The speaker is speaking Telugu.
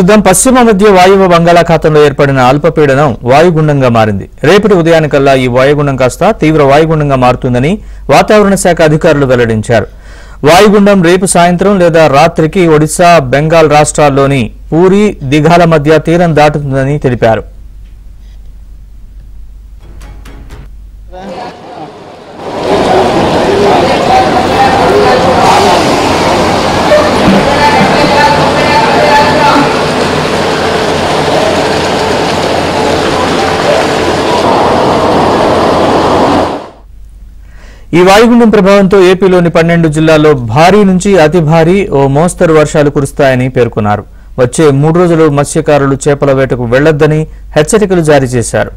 చూద్దాం. పశ్చిమ మధ్య వాయువ్య బంగాళాఖాతంలో ఏర్పడిన అల్పపీడనం వాయుగుండంగా మారింది. రేపటి ఉదయానికల్లా ఈ వాయుగుండం కాస్త తీవ్ర వాయుగుండంగా మారుతుందని వాతావరణ శాఖ అధికారులు వెల్లడించారు. వాయుగుండం రేపు సాయంత్రం లేదా రాత్రికి ఒడిశా, బెంగాల్ రాష్ట్రాల్లోని పూరి, దిఘాల మధ్య తీరం దాటుతుందని తెలిపారు. ఈ వాయుగుండం ప్రభావంతో ఏపీలోని 12 జిల్లాల్లో భారీ నుంచి అతి భారీ ఓ మోస్తరు వర్షాలు కురుస్తాయని పేర్కొన్నారు. వచ్చే 3 రోజులు మత్స్యకారులు చేపల వేటకు వెళ్లొద్దని హెచ్చరికలు జారీ చేశారు.